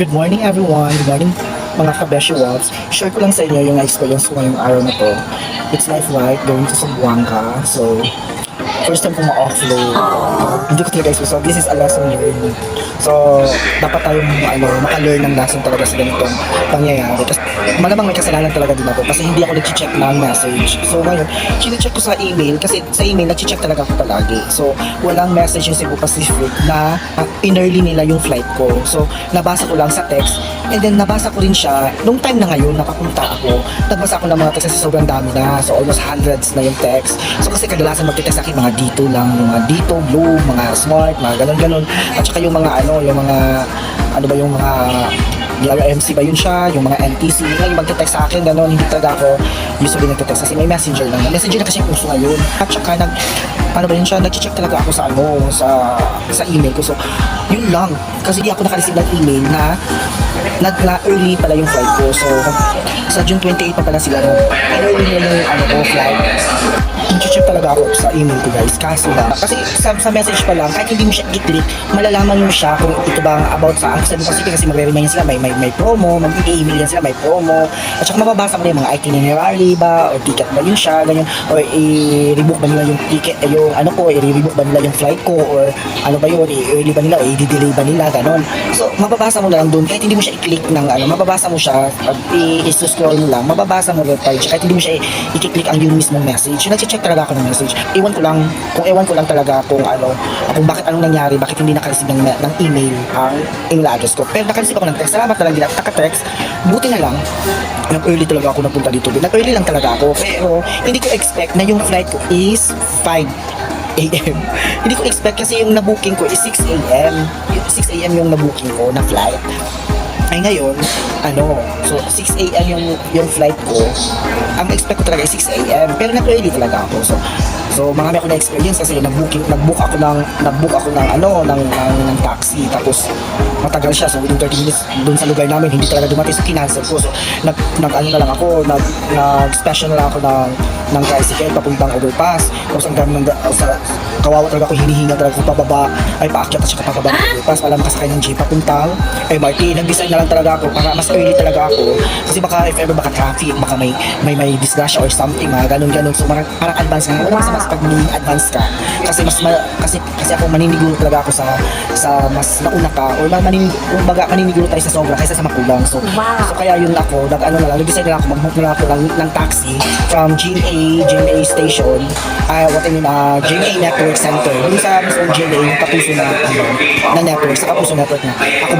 Good morning everyone. Good morning mga kabeshi Walks. Share ko lang sa inyo yung experience ko ngayong araw na to. It's my flight going to Zamboanga. So, first time ko ma-offload. Hindi ko talaga expect. So, this is a lesson learned. So, dapat tayong maka-learn ng lesson talaga sa ganitong pangyayari. Kasi malamang may kasalanan talaga din ako kasi hindi ako nag-check ng message. So, ngayon, chine-check ko sa email kasi sa email, nag-check talaga ako palagi. So, walang message yung Cebu Pacific na in-early nila yung flight ko. So, nabasa ko lang sa text and then nabasa ko rin siya nung time na ngayon, nakapunta ako. Nagbasa ako ng mga text kasi sobrang dami na. So, almost hundreds na yung text. So, kasi kadalasan magte-text sa akin mga dito lang, yung mga dito, blue, mga smart, mga ganon-ganon. At saka yung mga yung mga yung mga DRMC ba yun siya, yung mga NTC, yung magte-text sa akin, gano'n, hindi talaga ako usually nagte-text kasi may messenger lang. Messenger na kasi yung uso ngayon. At saka paano ba yun siya, nag-check talaga ako sa email ko. So, yun lang. Kasi di ako naka-receive ng email na early pala yung flight ko. So, sa June 28 pa pala sila, early nila yung flight. Nag-check talaga ako sa email ko guys. Kaso lang, kasi sa message pa lang, kahit hindi mo siya i-click, malalaman mo siya kung ito bang about sa ang Cebu Pacific kasi magre-remind sila, may promo, mag-i-email yan sila, may promo. At saka mababasa mo na yung mga itinerary ba, o ticket ba yun siya, ganyan, or i-rebook ba nila yung ticket, yung i-rebook ba nila yung flight ko, or ano ba yun, i-early ba nila, o i-delay ba nila, ganon. So, mababasa mo na lang doon, kahit hindi mo siya i-click ng mababasa mo siya, i-scroll mo lang, mababasa mo rin kahit hindi mo siya i-click ang yung mismong message. Nag-check talaga ako ng message. Ewan ko lang talaga kung bakit anong nangyari, bakit hindi naka-receive ng email ang email address ko. Pero naka-receive ako ng text. Salamat na lang din naka-text. Buti na lang, nag-early talaga ako napunta dito. Nag-early lang talaga ako. Pero hindi ko expect na yung flight ko is 5 AM. Hindi ko expect kasi yung na-booking ko is 6 AM. 6 AM yung na-booking ko na flight. Ay ngayon, so 6 AM yung flight ko. Ang expect ko talaga is 6 AM. Pero nag-early talaga ako. So marami ako na experience kasi nag-book ako ng taxi tapos matagal siya. So within 30 minutes doon sa lugar namin hindi talaga dumating, so kinancel ko. So nag-special na lang ako ng tricycle papuntang overpass. Tapos ang dami kawawa talaga ako, hinihinga talaga ako pababa, paakyat at saka pababa ng overpass. Alam kasakay ng jeep papuntang MRT. Nag-design na lang talaga ako para mas early talaga ako kasi baka if ever baka traffic, baka may disgrasya or something, mga ganun. So parang advance ka. Wala mas pag advance ka kasi kasi ako maniniguro talaga ako sa mas nauna ka, or maniniguro tayo sa sobra kaysa sa makulang. So kaya yun ako, nag-decide na ako, mag-book na ako ng taxi from GMA station, GMA Network Center. Yung sa mismong GMA, yung kapuso na network, sa kapuso network na ako